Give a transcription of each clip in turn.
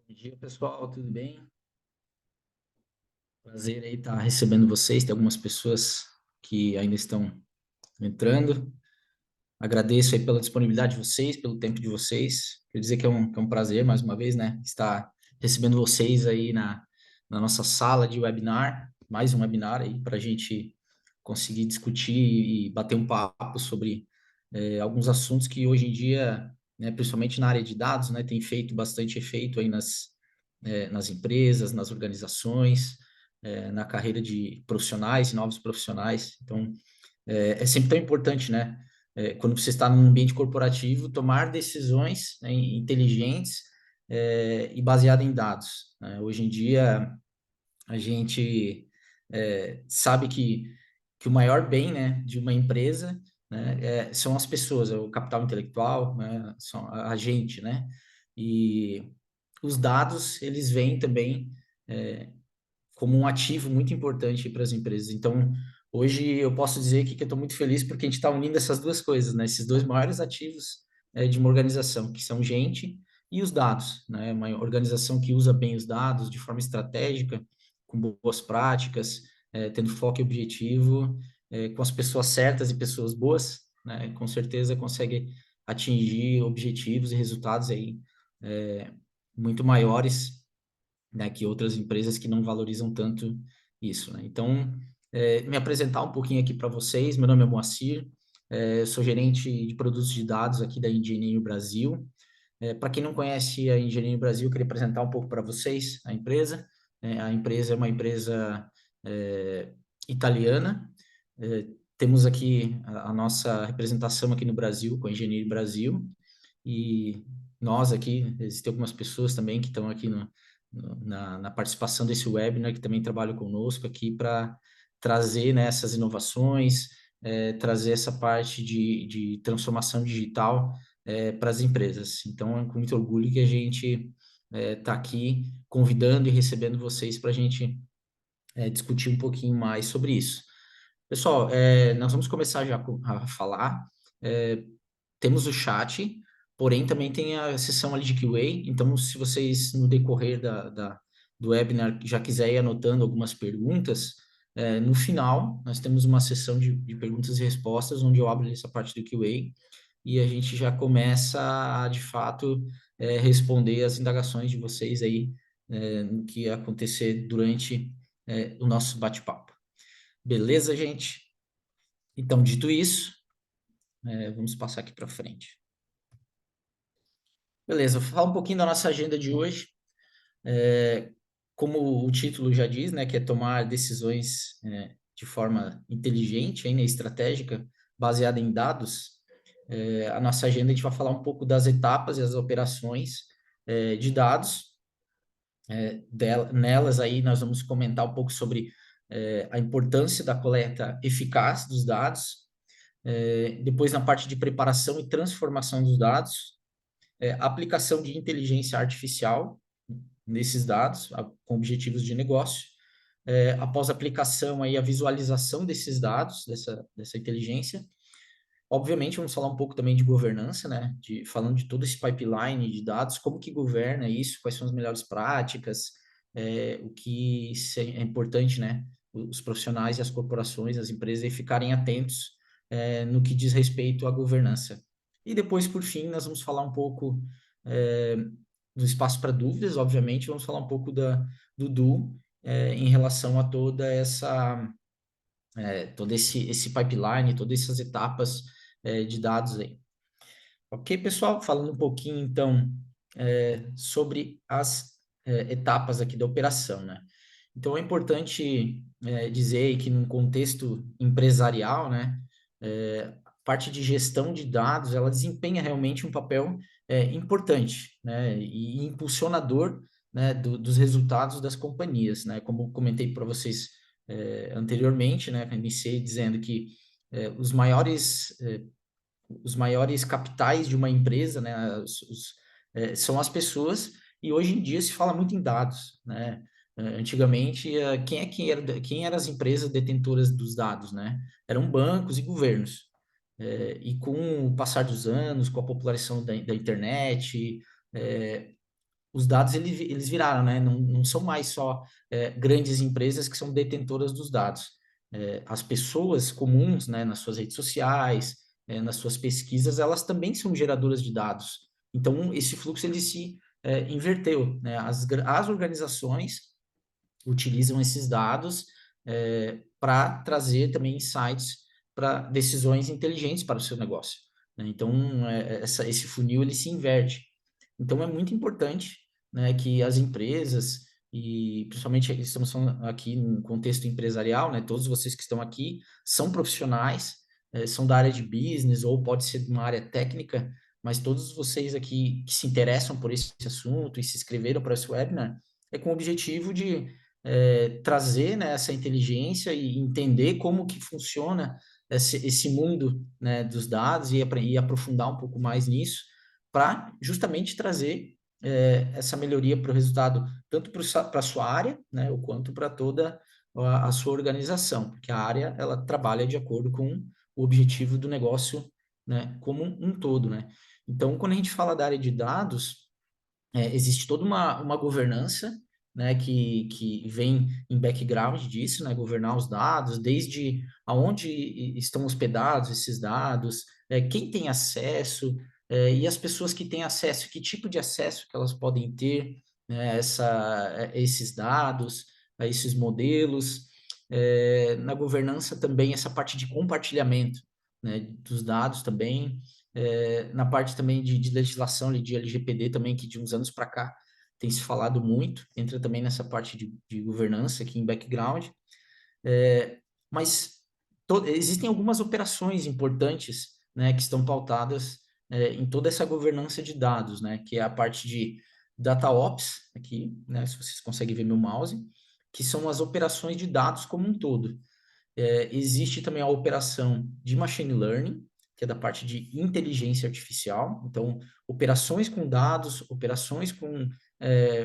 Bom dia, pessoal, tudo bem? Prazer aí estar recebendo vocês. Tem algumas pessoas que ainda estão entrando. Agradeço aí pela disponibilidade de vocês, pelo tempo de vocês. Quer dizer que é um prazer, mais uma vez, né, estar recebendo vocês aí na nossa sala de webinar, mais um webinar aí para a gente conseguir discutir e bater um papo sobre alguns assuntos que hoje em dia, né, principalmente na área de dados, né, tem feito bastante efeito aí nas empresas, nas organizações, na carreira de profissionais e novos profissionais. Então, é sempre tão importante, né? Quando você está num ambiente corporativo, tomar decisões, né, inteligentes, e baseadas em dados, né? Hoje em dia, a gente sabe que o maior bem, né, de uma empresa, né, são as pessoas, é o capital intelectual, né, são a gente, né? E os dados, eles vêm também como um ativo muito importante para as empresas. Então, hoje eu posso dizer que eu estou muito feliz porque a gente está unindo essas duas coisas, né? Esses dois maiores ativos de uma organização, que são gente e os dados, né? Uma organização que usa bem os dados de forma estratégica, com boas práticas, tendo foco e objetivo, com as pessoas certas e pessoas boas, né? Com certeza consegue atingir objetivos e resultados aí muito maiores, né, que outras empresas que não valorizam tanto isso, né? Então, me apresentar um pouquinho aqui para vocês. Meu nome é Moacir, eu sou gerente de produtos de dados aqui da Engineering Brasil. Para quem não conhece a Engineering Brasil, eu queria apresentar um pouco para vocês a empresa. A empresa é uma empresa italiana. Temos aqui a nossa representação aqui no Brasil, com a Engineering Brasil, e nós aqui, existem algumas pessoas também que estão aqui na participação desse webinar, que também trabalham conosco aqui para trazer, né, essas inovações, trazer essa parte de transformação digital para as empresas. Então, é com muito orgulho que a gente está aqui convidando e recebendo vocês para a gente discutir um pouquinho mais sobre isso. Pessoal, nós vamos começar já a falar. É, Temos o chat, porém também tem a seção ali de QA. Então, se vocês no decorrer do webinar já quiserem ir anotando algumas perguntas, no final nós temos uma sessão de perguntas e respostas, onde eu abro essa parte do QA e a gente já começa a, de fato, responder as indagações de vocês aí, no que acontecer durante o nosso bate-papo. Beleza, gente? Então, dito isso, vamos passar aqui para frente. Beleza, vou falar um pouquinho da nossa agenda de hoje. É, Como o título já diz, né, que é tomar decisões de forma inteligente, né, estratégica, baseada em dados. A nossa agenda a gente vai falar um pouco das etapas e as operações de dados. Nelas aí nós vamos comentar um pouco sobre a importância da coleta eficaz dos dados. Depois na parte de preparação e transformação dos dados, aplicação de inteligência artificial nesses dados, com objetivos de negócio. Após a aplicação, aí, a visualização desses dados, dessa inteligência. Obviamente, vamos falar um pouco também de governança, né? Falando de todo esse pipeline de dados, como que governa isso, quais são as melhores práticas, o que é importante, né? Os profissionais e as corporações, as empresas, ficarem atentos no que diz respeito à governança. E depois, por fim, nós vamos falar um pouco é, do espaço para dúvidas, obviamente, vamos falar um pouco do DO em relação a todo esse pipeline, todas essas etapas de dados aí. Ok, pessoal? Falando um pouquinho, então, sobre as etapas aqui da operação, né? Então, é importante dizer que num contexto empresarial, né, a parte de gestão de dados, ela desempenha realmente um papel importante, né, e impulsionador, né, dos resultados das companhias, né? Como comentei para vocês anteriormente, né, iniciei dizendo que os maiores capitais de uma empresa, né, são as pessoas, e hoje em dia se fala muito em dados, né? Antigamente, quem eram as empresas detentoras dos dados, né? Eram bancos e governos. E com o passar dos anos, com a popularização da internet, é, os dados eles viraram, né? Não são mais só grandes empresas que são detentoras dos dados. As pessoas comuns, né, nas suas redes sociais, nas suas pesquisas, elas também são geradoras de dados. Então, esse fluxo ele se inverteu, né? As organizações utilizam esses dados para trazer também insights para decisões inteligentes para o seu negócio, né? Então, esse funil ele se inverte. Então, é muito importante, né, que as empresas, e principalmente estamos falando aqui no contexto empresarial, né, todos vocês que estão aqui são profissionais, são da área de business ou pode ser de uma área técnica, mas todos vocês aqui que se interessam por esse assunto e se inscreveram para esse webinar, é com o objetivo de trazer, né, essa inteligência e entender como que funciona esse mundo, né, dos dados e aprofundar um pouco mais nisso, para justamente trazer essa melhoria para o resultado, tanto para a sua área, né, ou quanto para toda a sua organização, porque a área ela trabalha de acordo com o objetivo do negócio, né, como um todo, né? Então, quando a gente fala da área de dados, existe toda uma governança, né, que vem em background disso, né, governar os dados, desde aonde estão hospedados esses dados, quem tem acesso, e as pessoas que têm acesso, que tipo de acesso que elas podem ter, né, esses dados, a esses modelos. Na governança também essa parte de compartilhamento, né, dos dados também, na parte também de legislação de LGPD também, que de uns anos para cá tem se falado muito, entra também nessa parte de governança aqui em background, é, mas existem algumas operações importantes, né, que estão pautadas em toda essa governança de dados, né, que é a parte de data ops, aqui, né, se vocês conseguem ver meu mouse, que são as operações de dados como um todo. Existe também a operação de machine learning, que é da parte de inteligência artificial. Então, operações com dados, operações com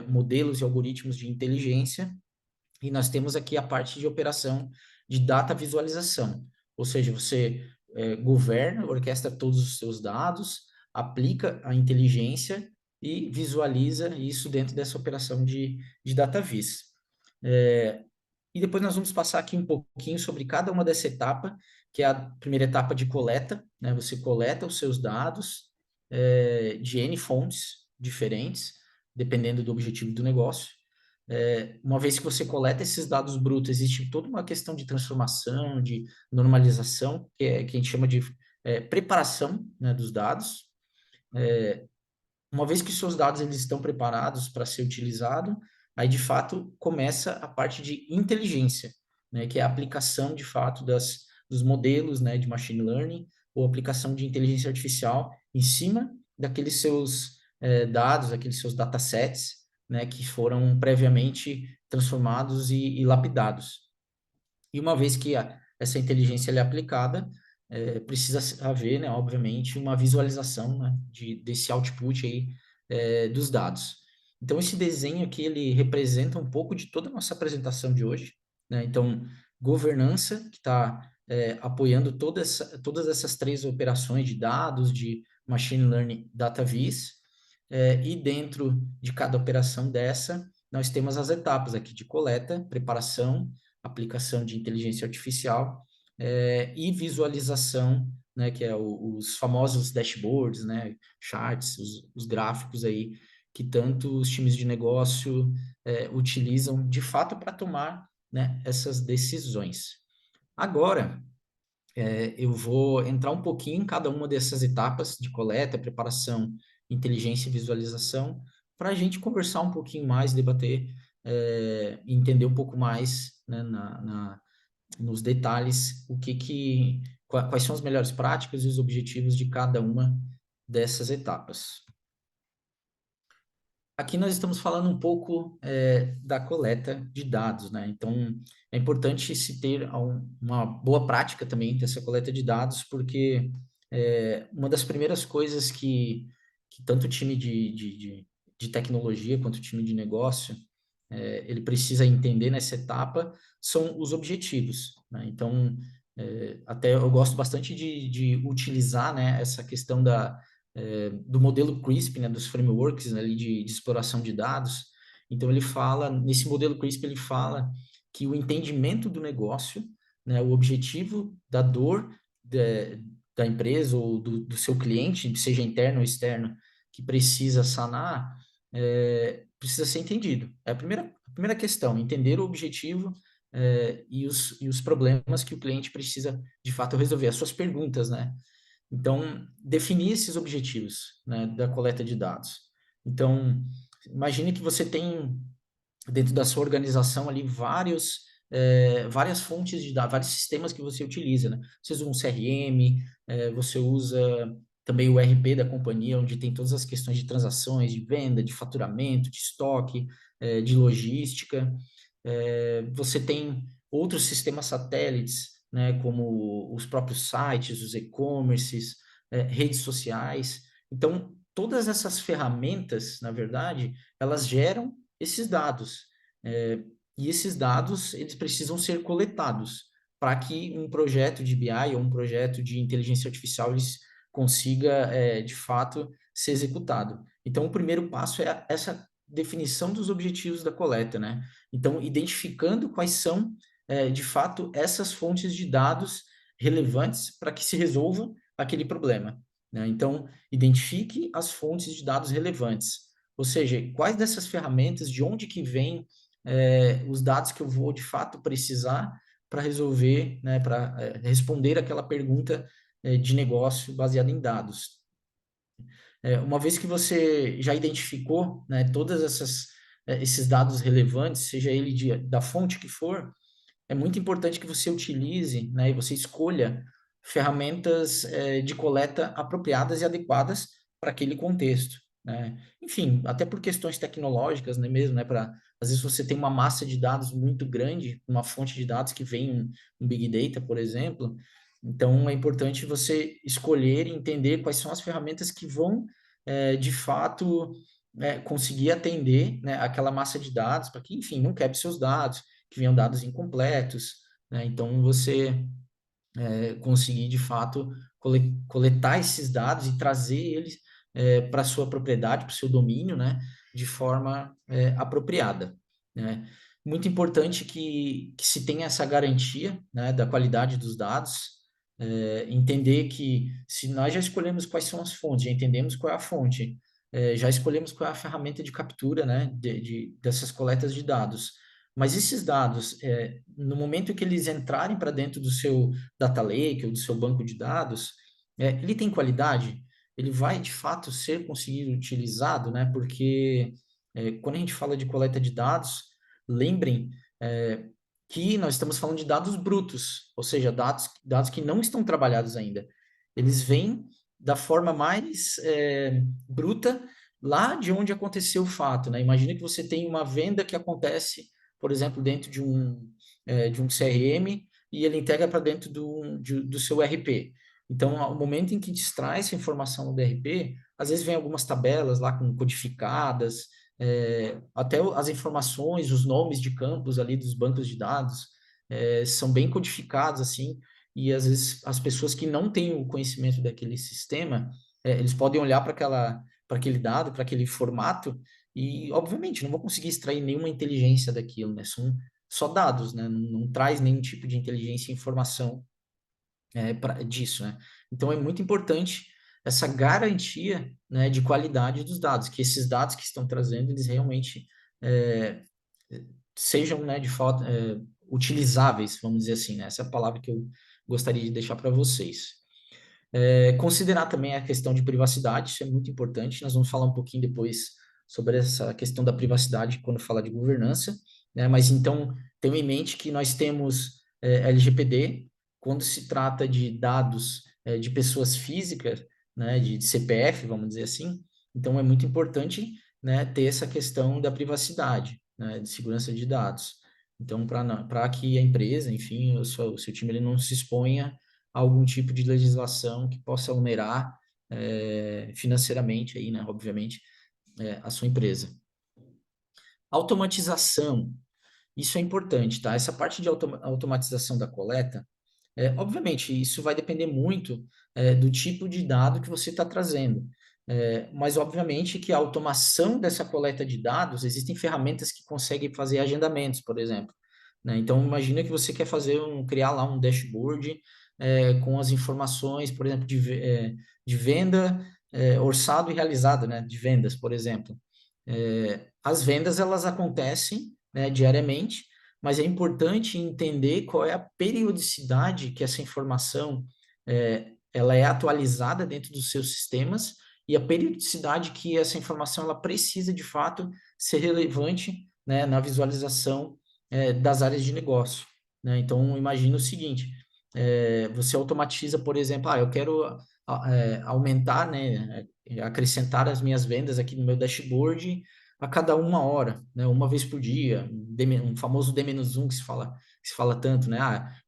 modelos e algoritmos de inteligência. E nós temos aqui a parte de operação de data visualização. Ou seja, você governa, orquestra todos os seus dados, aplica a inteligência e visualiza isso dentro dessa operação de data vis. E depois nós vamos passar aqui um pouquinho sobre cada uma dessa etapa, que é a primeira etapa de coleta, né? Você coleta os seus dados de N fontes diferentes, dependendo do objetivo do negócio. Uma vez que você coleta esses dados brutos, existe toda uma questão de transformação, de normalização, que a gente chama de preparação, né, dos dados. Uma vez que os seus dados eles estão preparados para ser utilizado, aí de fato começa a parte de inteligência, né, que é a aplicação de fato dos modelos, né, de machine learning ou aplicação de inteligência artificial em cima daqueles seus dados, aqueles seus datasets, né, que foram previamente transformados e lapidados. E uma vez que essa inteligência é aplicada, precisa haver, né, obviamente, uma visualização, né, desse output aí, dos dados. Então, esse desenho aqui, ele representa um pouco de toda a nossa apresentação de hoje, né? Então, governança, que está apoiando todas essas três operações de dados, de machine learning, data vis, e dentro de cada operação dessa, nós temos as etapas aqui de coleta, preparação, aplicação de inteligência artificial e visualização, né, que é os famosos dashboards, né, charts, os gráficos aí, que tanto os times de negócio utilizam de fato para tomar, né, essas decisões. Agora, eu vou entrar um pouquinho em cada uma dessas etapas de coleta, preparação, inteligência e visualização, para a gente conversar um pouquinho mais, debater, entender um pouco mais, né, nos detalhes quais são as melhores práticas e os objetivos de cada uma dessas etapas. Aqui nós estamos falando um pouco da coleta de dados, né? Então, é importante se ter uma boa prática também dessa coleta de dados, porque uma das primeiras coisas que tanto o time de tecnologia quanto o time de negócio ele precisa entender nessa etapa são os objetivos, né? Então, até eu gosto bastante de utilizar, né, essa questão do modelo CRISP, né, dos frameworks, né, ali de exploração de dados. Então, ele fala, nesse modelo CRISP, ele fala que o entendimento do negócio, né, o objetivo da dor da, da empresa ou do seu cliente, seja interno ou externo, que precisa sanar, precisa ser entendido. É a primeira questão, entender o objetivo e os problemas que o cliente precisa, de fato, resolver, as suas perguntas, né? Então, definir esses objetivos, né, da coleta de dados. Então, imagine que você tem dentro da sua organização ali várias fontes de dados, vários sistemas que você utiliza, né? Você usa um CRM, você usa também o ERP da companhia, onde tem todas as questões de transações, de venda, de faturamento, de estoque, de logística. Você tem outros sistemas satélites, né, como os próprios sites, os e-commerces, redes sociais. Então, todas essas ferramentas, na verdade, elas geram esses dados. É, e esses dados, eles precisam ser coletados para que um projeto de BI ou um projeto de inteligência artificial eles consiga, de fato, ser executado. Então, o primeiro passo é essa definição dos objetivos da coleta, né? Então, identificando quais são, de fato, essas fontes de dados relevantes para que se resolva aquele problema, né? Então, identifique as fontes de dados relevantes. Ou seja, quais dessas ferramentas, de onde que vem os dados que eu vou de fato precisar para resolver, né, para responder aquela pergunta de negócio baseada em dados. Uma vez que você já identificou, né, esses dados relevantes, seja ele da fonte que for, é muito importante que você utilize, né, e você escolha ferramentas de coleta apropriadas e adequadas para aquele contexto, né? Enfim, até por questões tecnológicas, né, mesmo, né, às vezes você tem uma massa de dados muito grande, uma fonte de dados que vem um Big Data, por exemplo, então é importante você escolher e entender quais são as ferramentas que vão, de fato, conseguir atender, né, aquela massa de dados, para que, enfim, não quebre seus dados, que venham dados incompletos, né? Então, você conseguir, de fato, coletar esses dados e trazer eles para a sua propriedade, para o seu domínio, né? De forma apropriada, né? Muito importante que se tenha essa garantia, né, da qualidade dos dados, entender que se nós já escolhemos quais são as fontes, já entendemos qual é a fonte, já escolhemos qual é a ferramenta de captura, né, dessas coletas de dados, mas esses dados, no momento que eles entrarem para dentro do seu data lake ou do seu banco de dados, ele tem qualidade? Ele vai, de fato, ser conseguido utilizado, né? Porque quando a gente fala de coleta de dados, lembrem que nós estamos falando de dados brutos, ou seja, dados que não estão trabalhados ainda. Eles vêm da forma mais bruta lá de onde aconteceu o fato, né? Imagina que você tem uma venda que acontece, por exemplo, dentro de um CRM e ele integra para dentro do seu RP. Então, ao momento em que extrai essa informação do RP, às vezes vem algumas tabelas lá codificadas, até as informações, os nomes de campos ali dos bancos de dados são bem codificados assim, e às vezes as pessoas que não têm o conhecimento daquele sistema, eles podem olhar para aquele dado, para aquele formato, e obviamente não vão conseguir extrair nenhuma inteligência daquilo, né? São só dados, né? Não traz nenhum tipo de inteligência e informação disso, né? Então é muito importante essa garantia, né, de qualidade dos dados, que esses dados que estão trazendo, eles realmente é, sejam, né, de fato, utilizáveis, vamos dizer assim, né? Essa é a palavra que eu gostaria de deixar para vocês. Considerar também a questão de privacidade, isso é muito importante. Nós vamos falar um pouquinho depois sobre essa questão da privacidade quando falar de governança, né? Mas então, tenha em mente que nós temos LGPD, quando se trata de dados de pessoas físicas, né? De CPF, vamos dizer assim. Então, é muito importante, né, ter essa questão da privacidade, né? De segurança de dados. Então, para que a empresa, enfim, o seu time ele não se exponha algum tipo de legislação que possa onerar financeiramente aí, né, obviamente, a sua empresa. Automatização, isso é importante, tá? Essa parte de automatização da coleta, obviamente, isso vai depender muito do tipo de dado que você está trazendo. Mas, obviamente, que a automação dessa coleta de dados, existem ferramentas que conseguem fazer agendamentos, por exemplo, né? Então, imagina que você quer criar lá um dashboard com as informações, por exemplo, de venda, orçado e realizado, né? De vendas, por exemplo. As vendas, elas acontecem, né, diariamente, mas é importante entender qual é a periodicidade que essa informação ela é atualizada dentro dos seus sistemas e a periodicidade que essa informação ela precisa de fato ser relevante, né, na visualização das áreas de negócio, né? Então, imagina o seguinte: você automatiza, por exemplo, eu quero aumentar, né, acrescentar as minhas vendas aqui no meu dashboard a cada 1 hora, né, uma vez por dia, um famoso D-1 que se fala tanto, né?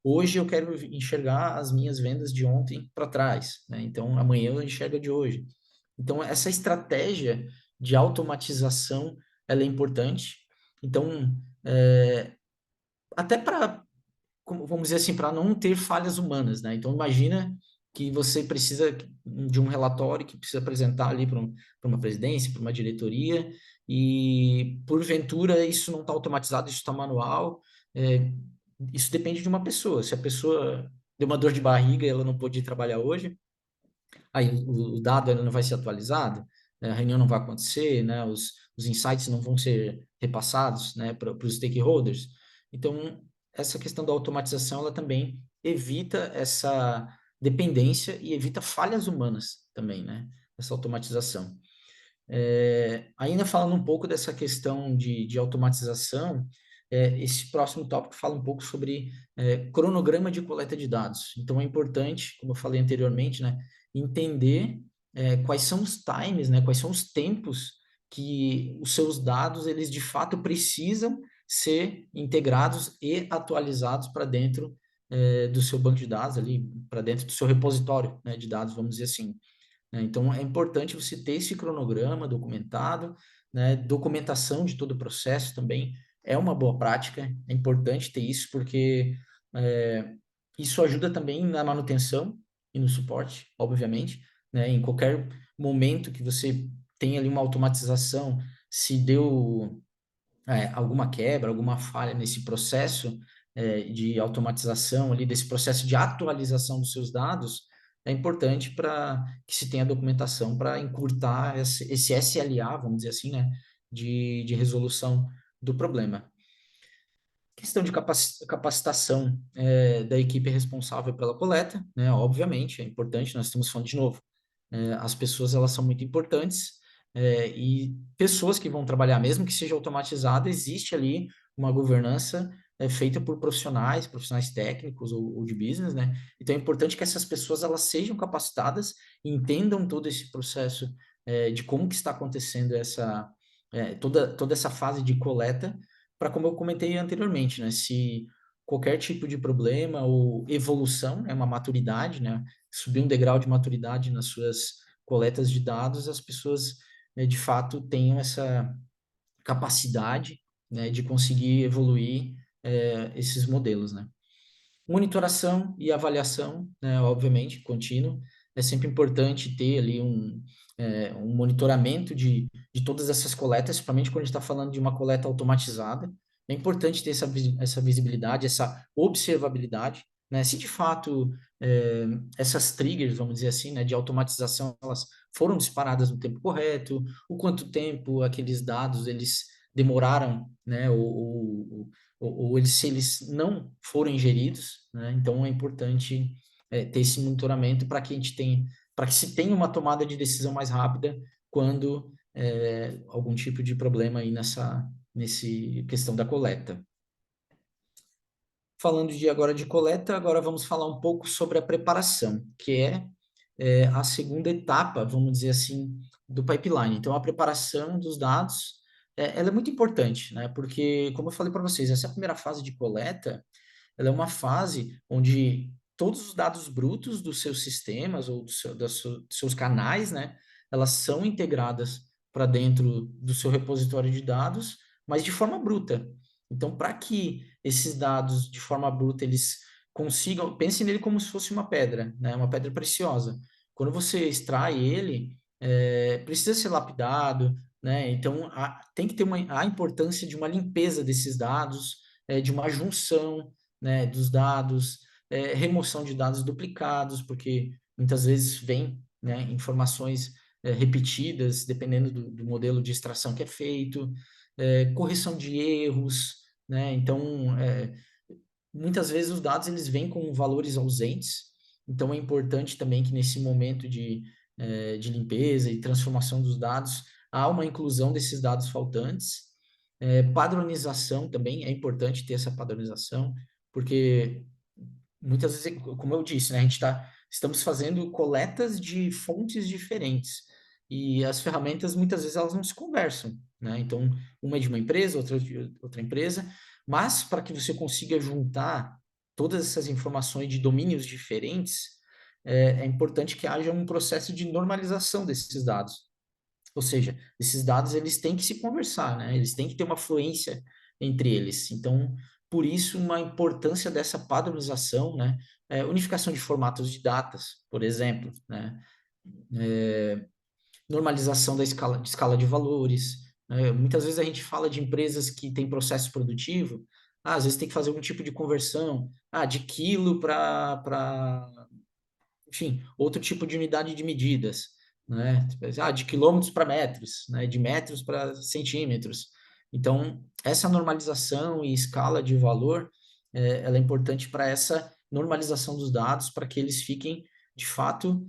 Hoje eu quero enxergar as minhas vendas de ontem para trás, né? Então amanhã eu enxergo a de hoje. Então, essa estratégia de automatização, ela é importante. Então, até para, vamos dizer assim, para não ter falhas humanas, né? Então, imagina que você precisa de um relatório que precisa apresentar ali para uma presidência, para uma diretoria, e porventura isso não está automatizado, isso está manual. Isso depende de uma pessoa. Se a pessoa deu uma dor de barriga e ela não pôde ir trabalhar hoje, aí o dado ele não vai ser atualizado, a reunião não vai acontecer, né, os insights não vão ser repassados, né, para os stakeholders. Então, essa questão da automatização, ela também evita essa dependência e evita falhas humanas também, né, essa automatização. Ainda falando um pouco dessa questão de automatização, esse próximo tópico fala um pouco sobre cronograma de coleta de dados. Então, é importante, como eu falei anteriormente, né, entender quais são os times, né, quais são os tempos que os seus dados, eles de fato precisam ser integrados e atualizados para dentro do seu banco de dados, ali, para dentro do seu repositório, né, de dados, vamos dizer assim, né? Então, é importante você ter esse cronograma documentado, né? Documentação de todo o processo também é uma boa prática, é importante ter isso, porque é, isso ajuda também na manutenção e no suporte, obviamente, né? Em qualquer momento que você tem ali uma automatização, se deu alguma quebra, alguma falha nesse processo de automatização ali, desse processo de atualização dos seus dados, é importante para que se tenha documentação para encurtar esse SLA, vamos dizer assim, né, de resolução do problema. Questão de capacitação da equipe responsável pela coleta, né, obviamente, é importante, nós estamos falando de novo, as pessoas elas são muito importantes e pessoas que vão trabalhar, mesmo que seja automatizado, existe ali uma governança feita por profissionais técnicos ou de business, né? Então é importante que essas pessoas elas sejam capacitadas e entendam todo esse processo de como que está acontecendo toda essa fase de coleta, para como eu comentei anteriormente, né? Se qualquer tipo de problema ou evolução, uma maturidade, né? Subir um degrau de maturidade nas suas coletas de dados, as pessoas, né, de fato tenham essa capacidade, né, de conseguir evoluir esses modelos, né? Monitoração e avaliação, né, obviamente, contínuo. É sempre importante ter ali um monitoramento de todas essas coletas, principalmente quando a gente está falando de uma coleta automatizada. É importante ter essa visibilidade, essa observabilidade, né? Se de fato essas triggers, vamos dizer assim, né, de automatização, elas foram disparadas no tempo correto, o quanto tempo aqueles dados eles demoraram, né, se eles não forem geridos, né? Então é importante ter esse monitoramento para que para que se tenha uma tomada de decisão mais rápida quando algum tipo de problema aí nesse questão da coleta. Falando agora de coleta, agora vamos falar um pouco sobre a preparação, que é a segunda etapa, vamos dizer assim, do pipeline. Então, a preparação dos dados, ela é muito importante, né? Porque, como eu falei para vocês, essa primeira fase de coleta, ela é uma fase onde todos os dados brutos dos seus sistemas ou dos seus canais, né? Elas são integradas para dentro do seu repositório de dados, mas de forma bruta. Então, para que esses dados de forma bruta eles consigam, pense nele como se fosse uma pedra, né? Uma pedra preciosa. Quando você extrai ele, precisa ser lapidado, né? Então, tem que ter a importância de uma limpeza desses dados, de uma junção, né, dos dados, remoção de dados duplicados, porque muitas vezes vem, né, informações repetidas, dependendo do modelo de extração que é feito, correção de erros, né? Então, muitas vezes os dados eles vêm com valores ausentes, então é importante também que nesse momento de limpeza e transformação dos dados, há uma inclusão desses dados faltantes. Padronização também, é importante ter essa padronização, porque muitas vezes, como eu disse, né, estamos fazendo coletas de fontes diferentes, e as ferramentas muitas vezes elas não se conversam, né? Então, uma é de uma empresa, outra de outra empresa, mas para que você consiga juntar todas essas informações de domínios diferentes, é importante que haja um processo de normalização desses dados. Ou seja, esses dados eles têm que se conversar, né? Eles têm que ter uma fluência entre eles. Então, por isso, uma importância dessa padronização, né? Unificação de formatos de datas, por exemplo, né? Normalização de escala de valores, né? Muitas vezes a gente fala de empresas que têm processo produtivo, às vezes tem que fazer algum tipo de conversão, de quilo enfim, outro tipo de unidade de medidas, né? De quilômetros para metros, né? De metros para centímetros. Então, essa normalização e escala de valor, ela é importante para essa normalização dos dados, para que eles fiquem, de fato,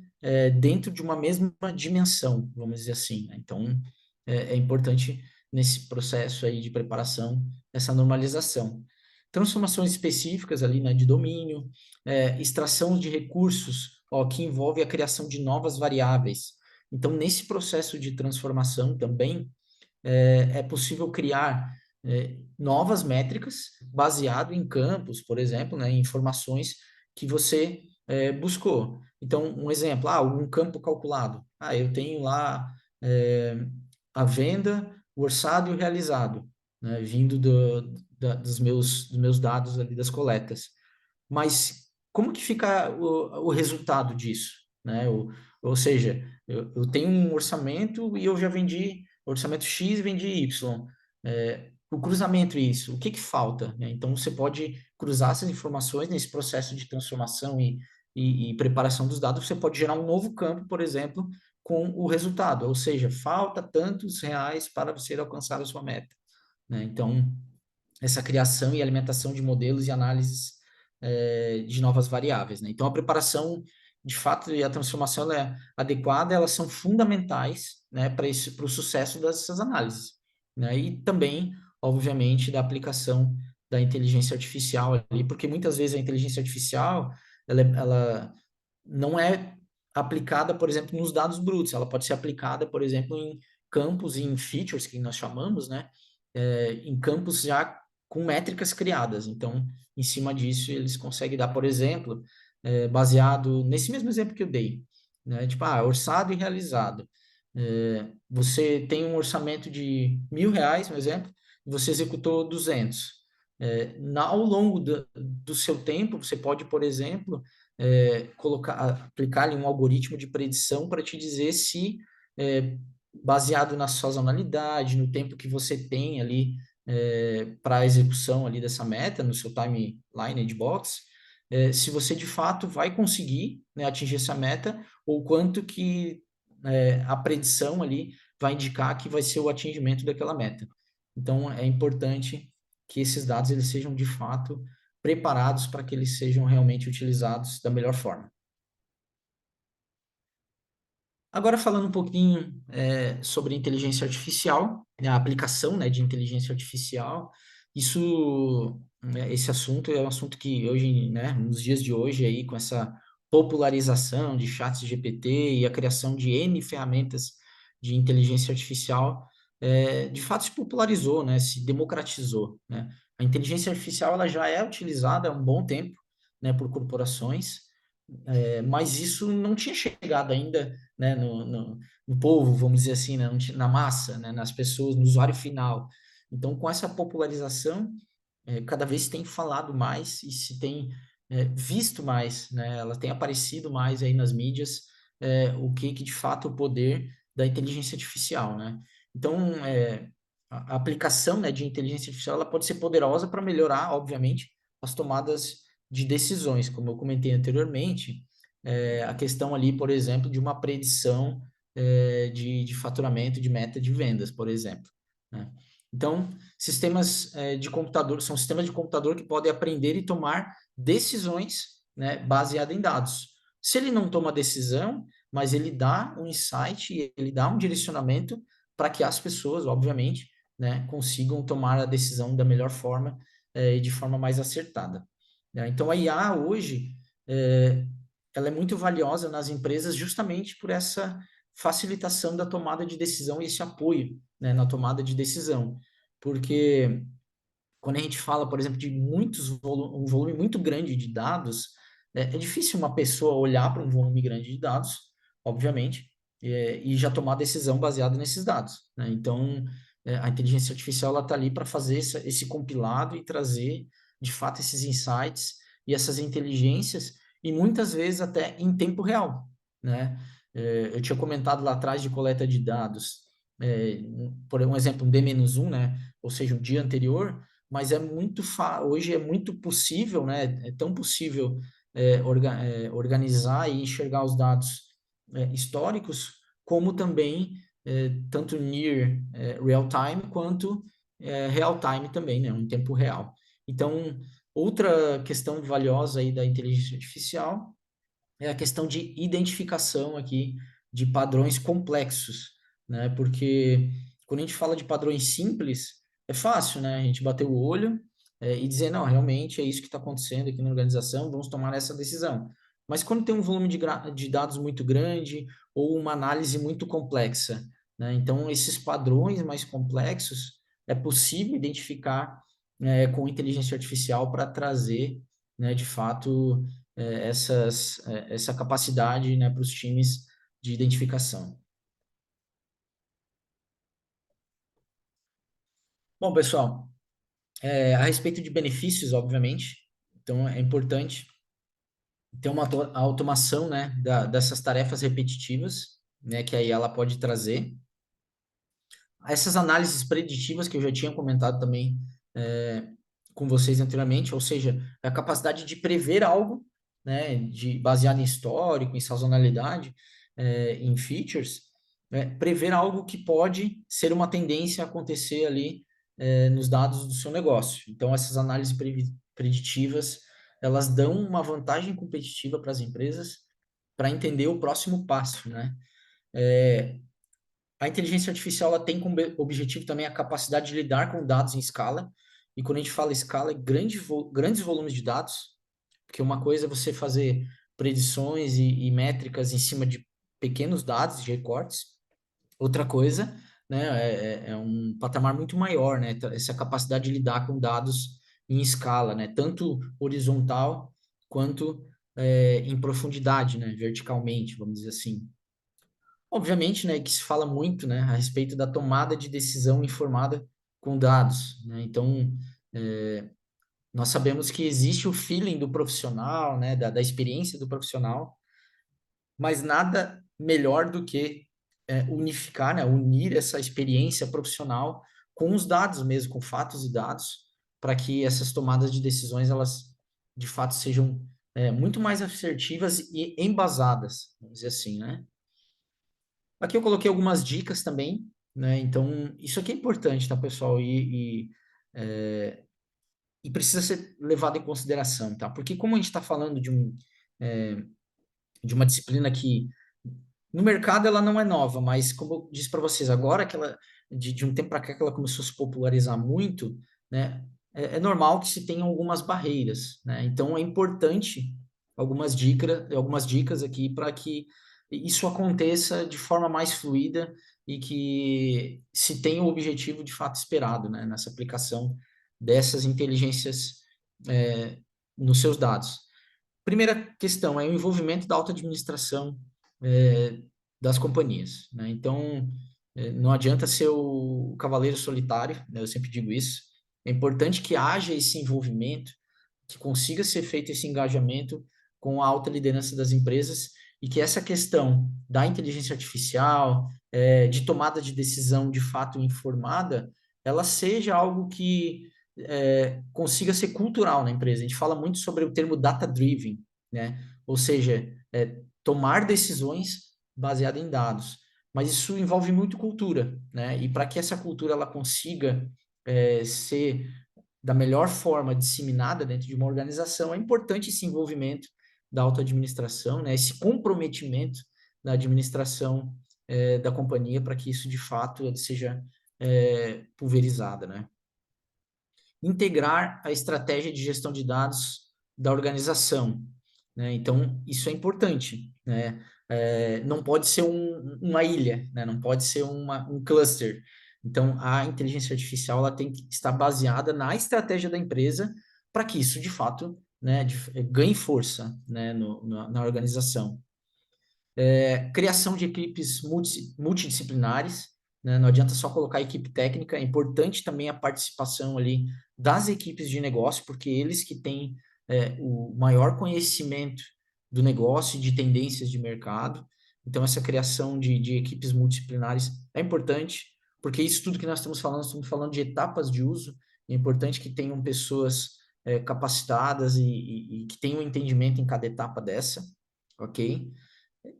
dentro de uma mesma dimensão, vamos dizer assim, né? Então, é importante nesse processo aí de preparação, essa normalização. Transformações específicas ali, né, de domínio, extração de recursos, que envolve a criação de novas variáveis. Então, nesse processo de transformação também, é possível criar novas métricas baseado em campos, por exemplo, né, em informações que você buscou. Então, um exemplo, um campo calculado. Eu tenho lá é, a venda, o orçado e o realizado, né, vindo dos meus dados ali das coletas. Mas como que fica o resultado disso, né? Ou seja, eu tenho um orçamento e eu já vendi orçamento X e vendi Y. O cruzamento isso, o que que falta, né? Então você pode cruzar essas informações nesse processo de transformação e preparação dos dados, você pode gerar um novo campo, por exemplo, com o resultado, ou seja, falta tantos reais para você alcançar a sua meta, né? Então, essa criação e alimentação de modelos e análises de novas variáveis, né? Então, a preparação, de fato, e a transformação ela é adequada, elas são fundamentais, né, para o sucesso dessas análises, né? E também, obviamente, da aplicação da inteligência artificial ali, porque muitas vezes a inteligência artificial, ela não é aplicada, por exemplo, nos dados brutos, ela pode ser aplicada, por exemplo, em campos, em features, que nós chamamos, né? Em campos já com métricas criadas. Então, em cima disso, eles conseguem dar, por exemplo, baseado nesse mesmo exemplo que eu dei, né? Tipo, orçado e realizado. Você tem um orçamento de R$ 1.000, por exemplo, e você executou 200. Ao longo do seu tempo, você pode, por exemplo, aplicar ali um algoritmo de predição para te dizer se, baseado na sazonalidade, no tempo que você tem ali para a execução ali dessa meta, no seu timeline de box, se você de fato vai conseguir, né, atingir essa meta, ou quanto que a predição ali vai indicar que vai ser o atingimento daquela meta. Então, é importante que esses dados eles sejam de fato preparados para que eles sejam realmente utilizados da melhor forma. Agora falando um pouquinho sobre inteligência artificial, né, a aplicação, né, de inteligência artificial, esse assunto é um assunto que hoje, né, nos dias de hoje aí, com essa popularização de chats GPT e a criação de N ferramentas de inteligência artificial, de fato se popularizou, né, se democratizou, né? A inteligência artificial ela já é utilizada há um bom tempo, né, por corporações, mas isso não tinha chegado ainda, né, no povo, vamos dizer assim, né, na massa, né, nas pessoas, no usuário final. Então, com essa popularização, cada vez se tem falado mais e se tem visto mais, né, ela tem aparecido mais aí nas mídias, o que de fato o poder da inteligência artificial, né? Então, a aplicação, né, de inteligência artificial, ela pode ser poderosa para melhorar, obviamente, as tomadas de decisões, como eu comentei anteriormente, a questão ali, por exemplo, de uma predição de faturamento, de meta de vendas, por exemplo, né? Então, sistemas de computador, são sistemas de computador que podem aprender e tomar decisões, né, baseadas em dados. Se ele não toma decisão, mas ele dá um insight, ele dá um direcionamento para que as pessoas, obviamente, né, consigam tomar a decisão da melhor forma e de forma mais acertada, né? Então, a IA hoje, ela é muito valiosa nas empresas justamente por essa facilitação da tomada de decisão e esse apoio, né, na tomada de decisão. Porque quando a gente fala, por exemplo, de um volume muito grande de dados, é difícil uma pessoa olhar para um volume grande de dados, obviamente, e já tomar decisão baseada nesses dados, né? Então, a inteligência artificial ela está ali para fazer esse compilado e trazer, de fato, esses insights e essas inteligências, e muitas vezes até em tempo real, né? Eu tinha comentado lá atrás de coleta de dados, por um exemplo, um D-1, né? Ou seja, um dia anterior, mas hoje é muito possível, né? É tão possível organizar e enxergar os dados históricos, como também tanto near real time quanto real time também, né? Um tempo real. Então, outra questão valiosa aí da inteligência artificial é a questão de identificação aqui de padrões complexos, né? Porque quando a gente fala de padrões simples, é fácil, né? A gente bater o olho e dizer, não, realmente é isso que está acontecendo aqui na organização, vamos tomar essa decisão. Mas quando tem um volume de dados muito grande ou uma análise muito complexa, né? Então, esses padrões mais complexos é possível identificar com inteligência artificial para trazer, né, de fato, essa capacidade, né, para os times de identificação. Bom, pessoal, a respeito de benefícios, obviamente, então é importante ter uma automação, né, dessas tarefas repetitivas, né, que aí ela pode trazer. Essas análises preditivas que eu já tinha comentado também é, com vocês anteriormente, ou seja, a capacidade de prever algo, né, baseado em histórico, em sazonalidade, em features, prever algo que pode ser uma tendência a acontecer ali nos dados do seu negócio. Então, essas análises preditivas, elas dão uma vantagem competitiva para as empresas para entender o próximo passo, né? A inteligência artificial ela tem como objetivo também a capacidade de lidar com dados em escala. E quando a gente fala escala, é grandes volumes de dados, porque uma coisa é você fazer predições e métricas em cima de pequenos dados, de recortes. Outra coisa, né, é um patamar muito maior, né? Essa capacidade de lidar com dados em escala, né? Tanto horizontal quanto em profundidade, né? Verticalmente, vamos dizer assim. Obviamente, né, que se fala muito, né, a respeito da tomada de decisão informada com dados, né? Então, é, nós sabemos que existe o feeling do profissional, né, da experiência do profissional, mas nada melhor do que unificar, né, unir essa experiência profissional com os dados mesmo, com fatos e dados, para que essas tomadas de decisões, elas, de fato, sejam muito mais assertivas e embasadas, vamos dizer assim, né? Aqui eu coloquei algumas dicas também, né? Então, isso aqui é importante, tá, pessoal? E precisa ser levado em consideração, tá? Porque como a gente está falando é, de uma disciplina que no mercado ela não é nova, mas como eu disse para vocês agora, que ela, de um tempo para cá que ela começou a se popularizar muito, né? É normal que se tenham algumas barreiras, né? Então é importante algumas dicas aqui para que isso aconteça de forma mais fluida e que se tenha o objetivo de fato esperado, né? Nessa aplicação dessas inteligências nos seus dados. Primeira questão é o envolvimento da alta administração é, das companhias, né? Então, não adianta ser o cavaleiro solitário, né? Eu sempre digo isso. É importante que haja esse envolvimento, que consiga ser feito esse engajamento com a alta liderança das empresas e que essa questão da inteligência artificial, de tomada de decisão de fato informada, ela seja algo que consiga ser cultural na empresa. A gente fala muito sobre o termo data-driven, né? Ou seja, tomar decisões baseadas em dados. Mas isso envolve muito cultura, né? E para que essa cultura ela consiga ser da melhor forma disseminada dentro de uma organização, é importante esse envolvimento da auto-administração, né? Esse comprometimento da administração da companhia para que isso de fato seja pulverizada, né? Integrar a estratégia de gestão de dados da organização, né? Então, isso é importante, né? Não pode ser uma ilha, né? Não pode ser um cluster. Então, a inteligência artificial ela tem que estar baseada na estratégia da empresa para que isso, de fato, né, ganhe força, né, na organização. Criação de equipes multidisciplinares, né? Não adianta só colocar equipe técnica, é importante também a participação ali das equipes de negócio, porque eles que têm o maior conhecimento do negócio e de tendências de mercado. Então, essa criação de equipes multidisciplinares é importante, porque isso tudo que nós estamos falando de etapas de uso, é importante que tenham pessoas capacitadas e que tenham entendimento em cada etapa dessa, ok?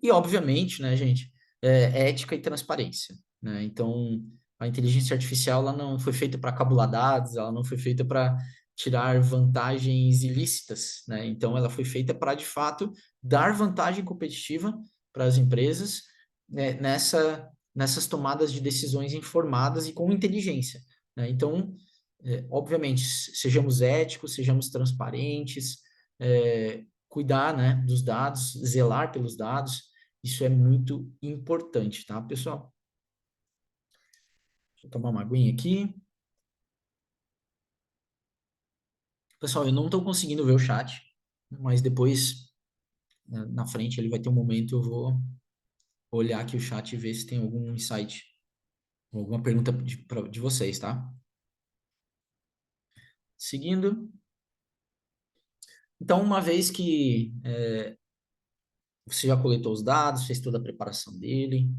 E, obviamente, né, gente, ética e transparência, né? Então, a inteligência artificial, ela não foi feita para cabular dados, ela não foi feita para tirar vantagens ilícitas, né? Então, ela foi feita para, de fato, dar vantagem competitiva para as empresas, né, nessas tomadas de decisões informadas e com inteligência, né? Então, obviamente, sejamos éticos, sejamos transparentes, cuidar, né, dos dados, zelar pelos dados, isso é muito importante, tá, pessoal? Deixa eu tomar uma aguinha aqui. Pessoal, eu não estou conseguindo ver o chat, mas depois, né, na frente, ele vai ter um momento, eu vou olhar aqui o chat e ver se tem algum insight, alguma pergunta de vocês, tá? Seguindo. Então, uma vez que você já coletou os dados, fez toda a preparação dele,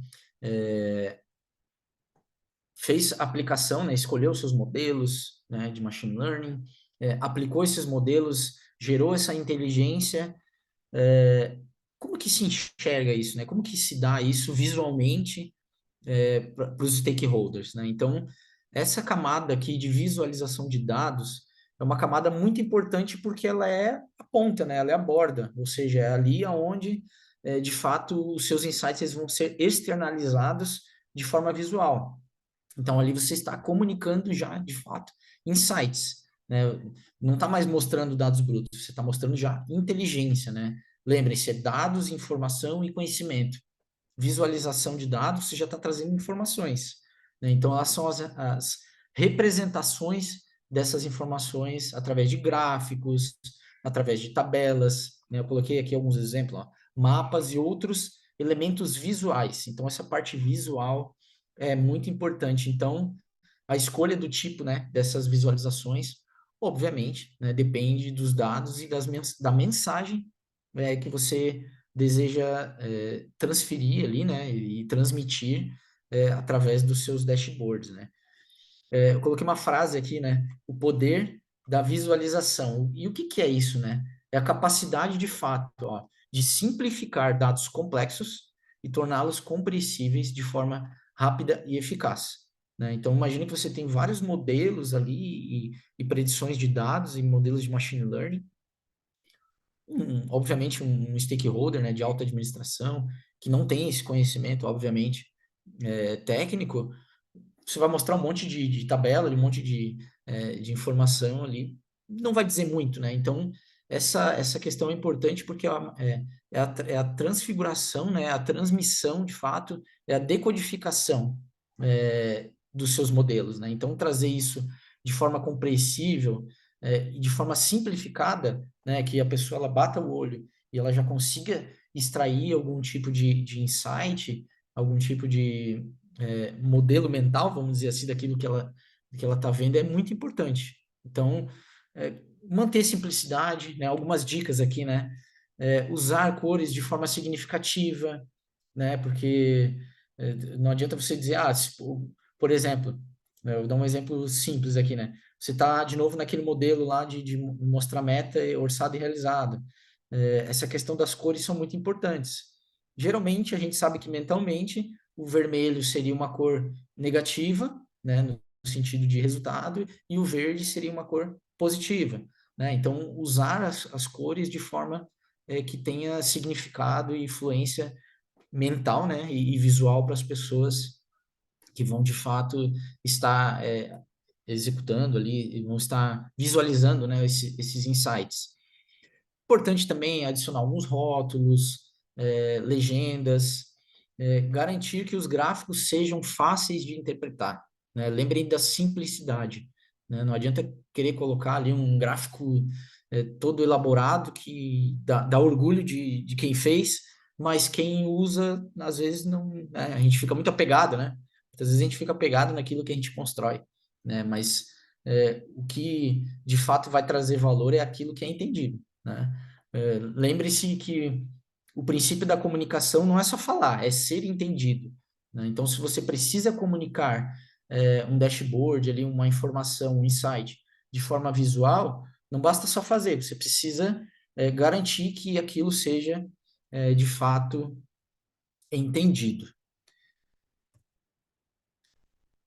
fez a aplicação, né, escolheu seus modelos, né, de machine learning, aplicou esses modelos, gerou essa inteligência, como que se enxerga isso, né? Como que se dá isso visualmente para os stakeholders, né? Então, essa camada aqui de visualização de dados é uma camada muito importante porque ela é a ponta, né? Ela é a borda, ou seja, é ali aonde, de fato, os seus insights eles vão ser externalizados de forma visual. Então, ali você está comunicando já, de fato, insights, né? Não está mais mostrando dados brutos, você está mostrando já inteligência, né? Lembrem-se, é dados, informação e conhecimento. Visualização de dados, você já está trazendo informações, né? Então, elas são as representações dessas informações através de gráficos, através de tabelas, né? Eu coloquei aqui alguns exemplos, ó, mapas e outros elementos visuais. Então, essa parte visual é muito importante. Então, a escolha do tipo, né, dessas visualizações, obviamente, né, depende dos dados e da mensagem que você deseja transferir ali, né, e transmitir através dos seus dashboards, né. Eu coloquei uma frase aqui, né, o poder da visualização. E o que que é isso, né? É a capacidade de fato, ó, de simplificar dados complexos e torná-los compreensíveis de forma rápida e eficaz, né? Então, imagine que você tem vários modelos ali e predições de dados e modelos de machine learning, obviamente um stakeholder, né, de alta administração, que não tem esse conhecimento, obviamente, técnico, você vai mostrar um monte de tabela, um monte de informação ali, não vai dizer muito, né? Então, essa questão é importante porque é a transfiguração, né? A transmissão, de fato, é a decodificação dos seus modelos, né? Então, trazer isso de forma compreensível e de forma simplificada, né? Que a pessoa ela bata o olho e ela já consiga extrair algum tipo de insight, algum tipo de modelo mental, vamos dizer assim, daquilo que ela está vendo é muito importante. Então, manter simplicidade, né? Algumas dicas aqui, né? usar cores de forma significativa, né? Porque não adianta você dizer, por exemplo, né, eu vou dar um exemplo simples aqui, né? Você está de novo naquele modelo lá de mostrar meta orçado e realizado. Essa questão das cores são muito importantes. Geralmente a gente sabe que mentalmente o vermelho seria uma cor negativa, né? No sentido de resultado, e o verde seria uma cor positiva, né? Então usar as cores de forma que tenha significado e influência mental, né, e visual para as pessoas que vão de fato estar executando ali, e vão estar visualizando, né, esses insights. Importante também adicionar alguns rótulos, legendas, garantir que os gráficos sejam fáceis de interpretar, né? Lembrem da simplicidade, né? Não adianta querer colocar ali um gráfico todo elaborado que dá orgulho de quem fez, mas quem usa, às vezes, não, né? A gente fica muito apegado, né? Muitas vezes a gente fica apegado naquilo que a gente constrói, né? Mas o que de fato vai trazer valor é aquilo que é entendido, né? Lembre-se que o princípio da comunicação não é só falar, é ser entendido, né? Então, se você precisa comunicar um dashboard, ali, uma informação, um insight de forma visual, não basta só fazer, você precisa garantir que aquilo seja de fato entendido.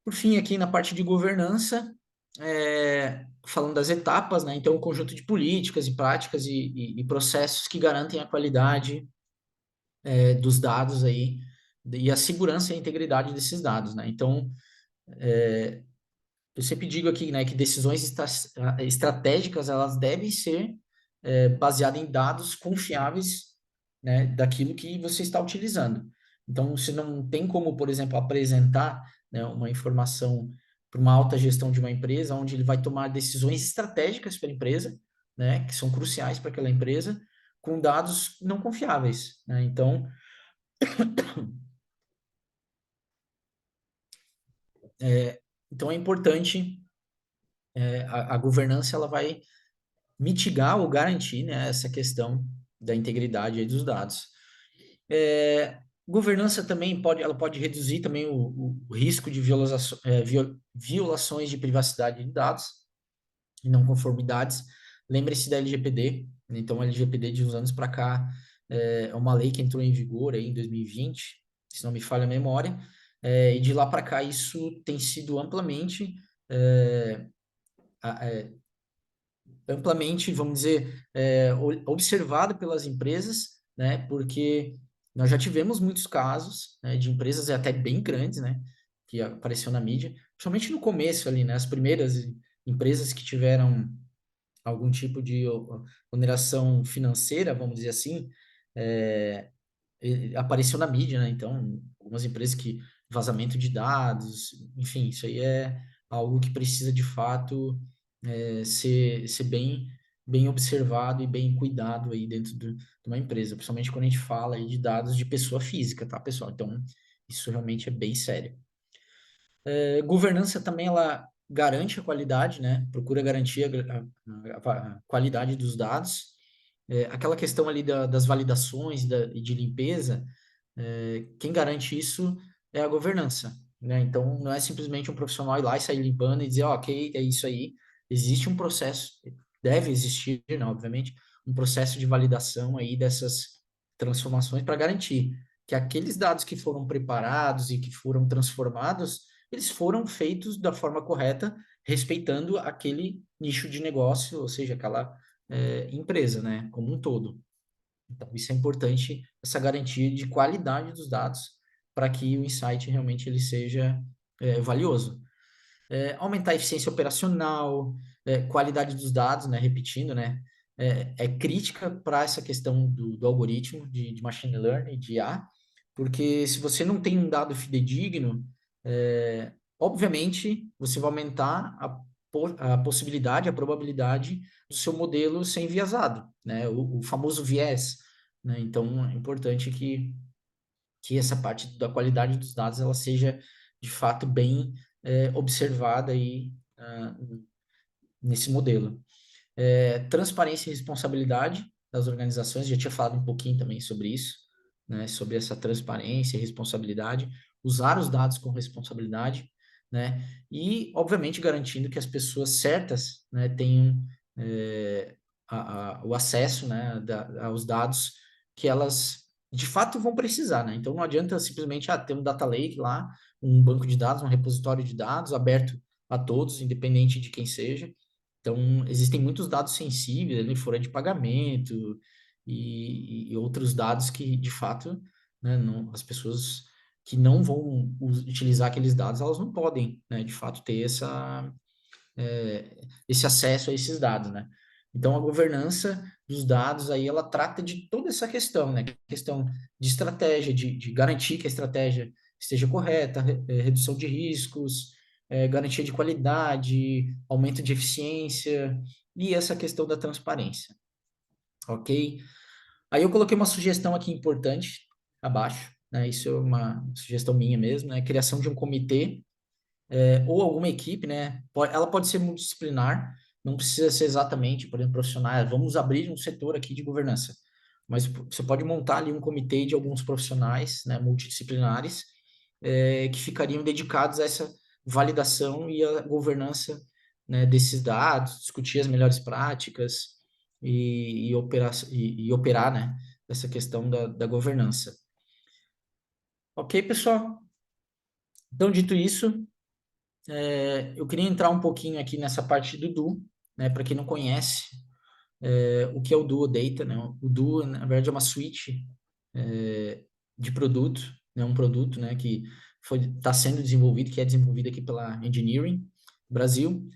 Por fim, aqui na parte de governança, falando das etapas, né? Então, um conjunto de políticas e práticas e processos que garantem a qualidade dos dados aí e a segurança e a integridade desses dados, né? Então, eu sempre digo aqui, né, que decisões estratégicas elas devem ser baseadas em dados confiáveis, né, daquilo que você está utilizando. Então, você não tem como, por exemplo, apresentar, né, uma informação para uma alta gestão de uma empresa, onde ele vai tomar decisões estratégicas para a empresa, né, que são cruciais para aquela empresa, com dados não confiáveis, né? Então é importante a governança ela vai mitigar ou garantir, né, essa questão da integridade aí dos dados. Governança também ela pode reduzir também o risco de violações de privacidade de dados e não conformidades. Lembre-se da LGPD. Então, a LGPD de uns anos para cá é uma lei que entrou em vigor aí em 2020, se não me falha a memória, e de lá para cá isso tem sido é, é, amplamente, vamos dizer, observado pelas empresas, né? Porque nós já tivemos muitos casos, né, de empresas até bem grandes, né? Que apareceu na mídia, principalmente no começo ali, né? As primeiras empresas que tiveram algum tipo de oneração financeira, vamos dizer assim, apareceu na mídia, né? Então, algumas empresas que vazamento de dados, enfim, isso aí é algo que precisa de fato ser bem observado e bem cuidado aí dentro de uma empresa, principalmente quando a gente fala aí de dados de pessoa física, tá, pessoal? Então, isso realmente é bem sério. Governança também, ela garante a qualidade, né? Procura garantir a qualidade dos dados. Aquela questão ali das validações e de limpeza, quem garante isso é a governança, né? Então, não é simplesmente um profissional ir lá e sair limpando e dizer, ok, é isso aí. Existe um processo, deve existir, né, obviamente, um processo de validação aí dessas transformações para garantir que aqueles dados que foram preparados e que foram transformados, eles foram feitos da forma correta, respeitando aquele nicho de negócio, ou seja, aquela empresa, né, como um todo. Então, isso é importante, essa garantia de qualidade dos dados, para que o insight realmente ele seja valioso. Aumentar a eficiência operacional, qualidade dos dados, né? Repetindo, né? É crítica para essa questão do algoritmo de machine learning, de IA, porque se você não tem um dado fidedigno, obviamente você vai aumentar a possibilidade, a probabilidade do seu modelo ser enviesado, né? O famoso viés, né? Então é importante que essa parte da qualidade dos dados ela seja de fato bem observada aí nesse modelo. Transparência e responsabilidade. das organizações, já tinha falado um pouquinho também sobre isso, né, sobre essa transparência e responsabilidade, usar os dados com responsabilidade, né, e, obviamente, garantindo que as pessoas certas, né, tenham o acesso, né, aos dados que elas, de fato, vão precisar, né, então não adianta simplesmente ter um data lake lá, um banco de dados, um repositório de dados aberto a todos, independente de quem seja. Então, existem muitos dados sensíveis, ali, folha de pagamento e outros dados que, de fato, né, as pessoas que não vão utilizar aqueles dados, elas não podem, né, de fato, ter esse acesso a esses dados, né? Então, a governança dos dados aí, ela trata de toda essa questão, né? Questão de estratégia, de garantir que a estratégia esteja correta, redução de riscos, garantia de qualidade, aumento de eficiência e essa questão da transparência, ok? Aí eu coloquei uma sugestão aqui importante abaixo, né? Isso é uma sugestão minha mesmo, né? Criação de um comitê ou alguma equipe, né? Ela pode ser multidisciplinar, não precisa ser exatamente, por exemplo, profissionais. Vamos abrir um setor aqui de governança, mas você pode montar ali um comitê de alguns profissionais, né, multidisciplinares, que ficariam dedicados a essa validação e a governança, né, desses dados, discutir as melhores práticas e operar, né, essa questão da governança. Ok, pessoal? Então, dito isso, eu queria entrar um pouquinho aqui nessa parte do Duo, né? Para quem não conhece, o que é o Duo Data, né? O Duo, na verdade, é uma suite de produto, né? Um produto, né? Que está sendo desenvolvido, que é desenvolvido aqui pela Engineering Brasil.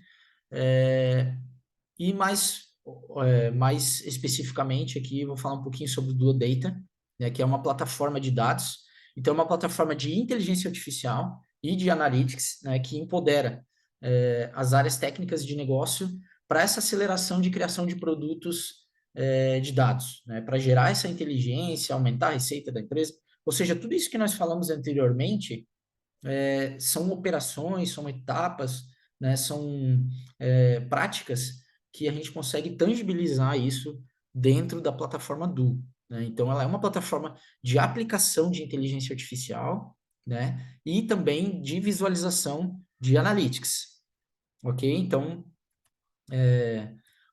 E mais especificamente aqui, eu vou falar um pouquinho sobre o Duo Data, né? Que é uma plataforma de dados. Então, é uma plataforma de inteligência artificial e de analytics, né? Que empodera as áreas técnicas de negócio para essa aceleração de criação de produtos de dados, né? Para gerar essa inteligência, aumentar a receita da empresa. Ou seja, tudo isso que nós falamos anteriormente são operações, são etapas, né, são práticas que a gente consegue tangibilizar isso dentro da plataforma Du. Né? Então, ela é uma plataforma de aplicação de inteligência artificial, né, e também de visualização de analytics, ok? Então,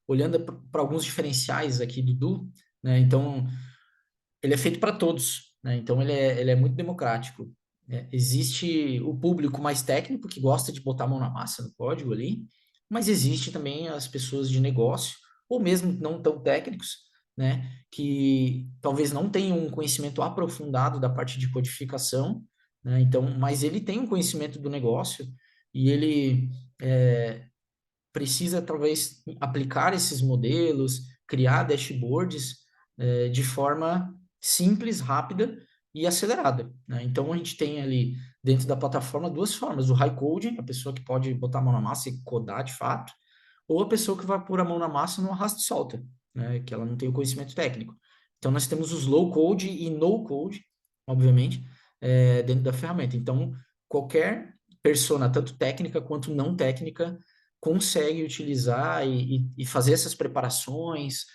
olhando para alguns diferenciais aqui do Du, né, então, ele é feito para todos, né? Então ele é muito democrático. Né? Existe o público mais técnico que gosta de botar a mão na massa no código ali, mas existe também as pessoas de negócio, ou mesmo não tão técnicos, né? Que talvez não tenham um conhecimento aprofundado da parte de codificação, né? Então, mas ele tem um conhecimento do negócio e ele precisa talvez aplicar esses modelos, criar dashboards de forma simples, rápida e acelerada. Né? Então a gente tem ali dentro da plataforma duas formas: o high coding, a pessoa que pode botar a mão na massa e codar de fato, ou a pessoa que vai pôr a mão na massa no arrasta e solta, né? Que ela não tem o conhecimento técnico. Então nós temos os low code e no code, obviamente, dentro da ferramenta. Então qualquer persona, tanto técnica quanto não técnica, consegue utilizar e fazer essas preparações,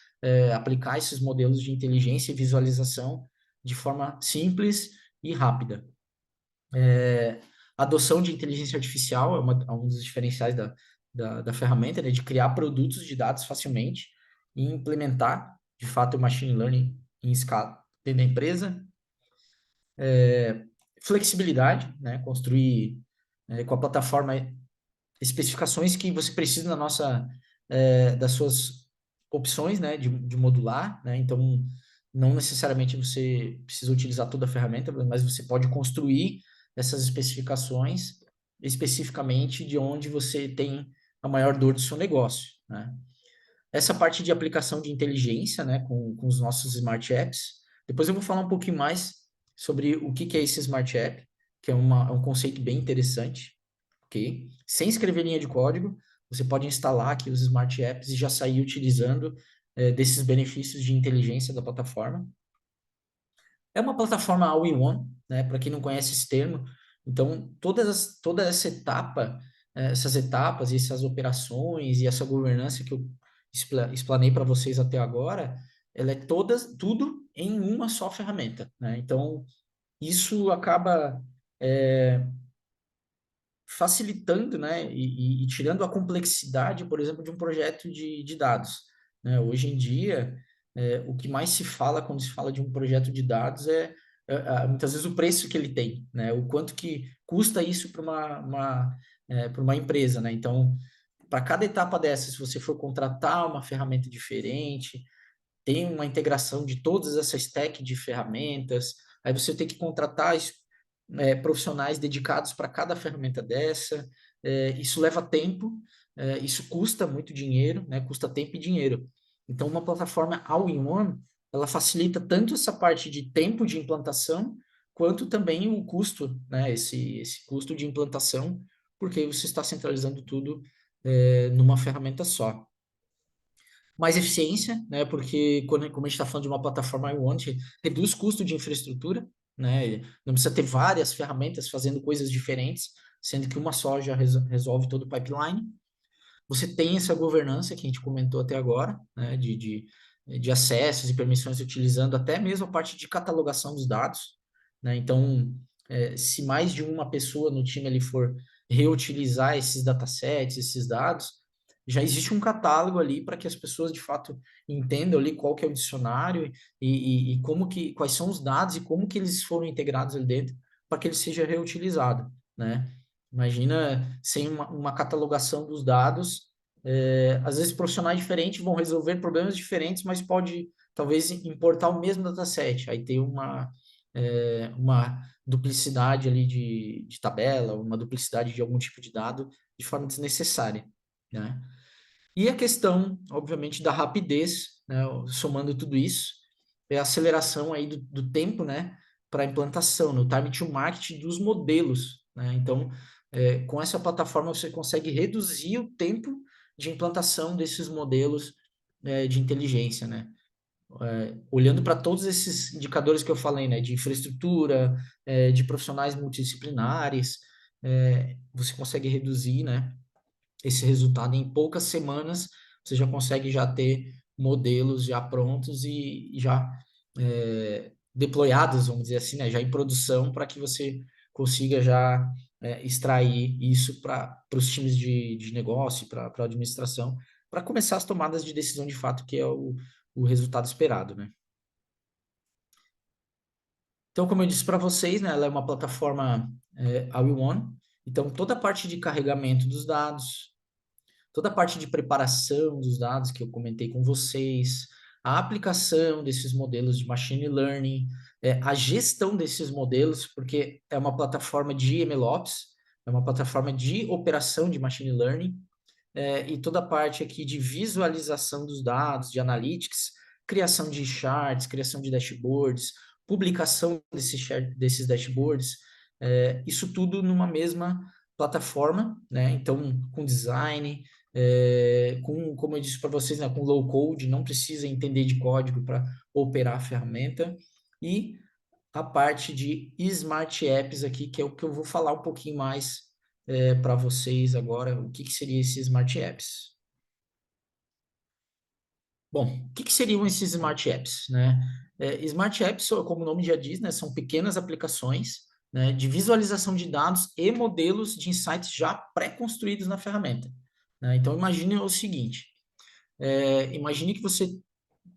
aplicar esses modelos de inteligência e visualização de forma simples e rápida. A adoção de inteligência artificial é um dos diferenciais da ferramenta, né, de criar produtos de dados facilmente e implementar, de fato, o machine learning em escala dentro da empresa. Flexibilidade, né, construir com a plataforma especificações que você precisa das suas opções, né, de modular, né, então não necessariamente você precisa utilizar toda a ferramenta, mas você pode construir essas especificações especificamente de onde você tem a maior dor do seu negócio, né. Essa parte de aplicação de inteligência, né, com os nossos Smart Apps, depois eu vou falar um pouquinho mais sobre o que é esse Smart App, que é um conceito bem interessante, ok? Sem escrever linha de código, você pode instalar aqui os Smart Apps e já sair utilizando desses benefícios de inteligência da plataforma. É uma plataforma all-in-one, né? Para quem não conhece esse termo. Então, toda essa etapa, essas etapas e essas operações e essa governança que eu explanei para vocês até agora, ela é tudo em uma só ferramenta, né? Então, isso acaba facilitando, né, e tirando a complexidade, por exemplo, de um projeto de dados, né? Hoje em dia, o que mais se fala quando se fala de um projeto de dados muitas vezes o preço que ele tem, né? O quanto que custa isso para para uma empresa, né? Então, para cada etapa dessa, se você for contratar uma ferramenta diferente, tem uma integração de todas essa stack de ferramentas, aí você tem que contratar profissionais dedicados para cada ferramenta dessa, isso leva tempo, isso custa muito dinheiro, né? Custa tempo e dinheiro. Então, uma plataforma all-in-one, ela facilita tanto essa parte de tempo de implantação, quanto também o custo, né? Esse custo de implantação, porque você está centralizando tudo numa ferramenta só. Mais eficiência, né? Porque como a gente está falando de uma plataforma I-Want, reduz custo de infraestrutura, né? Não precisa ter várias ferramentas fazendo coisas diferentes, sendo que uma só já resolve todo o pipeline. Você tem essa governança que a gente comentou até agora, né? De acessos e permissões utilizando até mesmo a parte de catalogação dos dados, né? Então, se mais de uma pessoa no time ali for reutilizar esses datasets, esses dados, já existe um catálogo ali para que as pessoas de fato entendam ali qual que é o dicionário e como que, quais são os dados e como que eles foram integrados ali dentro para que ele seja reutilizado, né? Imagina sem uma catalogação dos dados, às vezes profissionais diferentes vão resolver problemas diferentes, mas pode talvez importar o mesmo dataset, aí tem uma duplicidade ali de tabela, uma duplicidade de algum tipo de dado de forma desnecessária, né? E a questão, obviamente, da rapidez, né, somando tudo isso, é a aceleração aí do tempo, né, para a implantação, no time to market dos modelos, né? Então, com essa plataforma você consegue reduzir o tempo de implantação desses modelos de inteligência, né? Olhando para todos esses indicadores que eu falei, né, de infraestrutura, de profissionais multidisciplinares, você consegue reduzir, né, esse resultado em poucas semanas, você já consegue já ter modelos já prontos e já deployados, vamos dizer assim, né, já em produção, para que você consiga já extrair isso para os times de negócio, para a administração, para começar as tomadas de decisão de fato, que é o resultado esperado, né? Então, como eu disse para vocês, né, ela é uma plataforma all-in-one, então toda a parte de carregamento dos dados, toda a parte de preparação dos dados que eu comentei com vocês, a aplicação desses modelos de machine learning, a gestão desses modelos, porque é uma plataforma de MLOps, é uma plataforma de operação de machine learning, e toda a parte aqui de visualização dos dados, de analytics, criação de charts, criação de dashboards, publicação desses dashboards, isso tudo numa mesma plataforma, né? Então, com design, como eu disse para vocês, né, com low code, não precisa entender de código para operar a ferramenta, e a parte de Smart Apps aqui, que é o que eu vou falar um pouquinho mais para vocês agora, o que, que seria esses Smart Apps. Bom, o que, que seriam esses Smart Apps, né? Smart Apps, como o nome já diz, né, são pequenas aplicações, né, de visualização de dados e modelos de insights já pré-construídos na ferramenta, né? Então, imagine o seguinte, imagine que você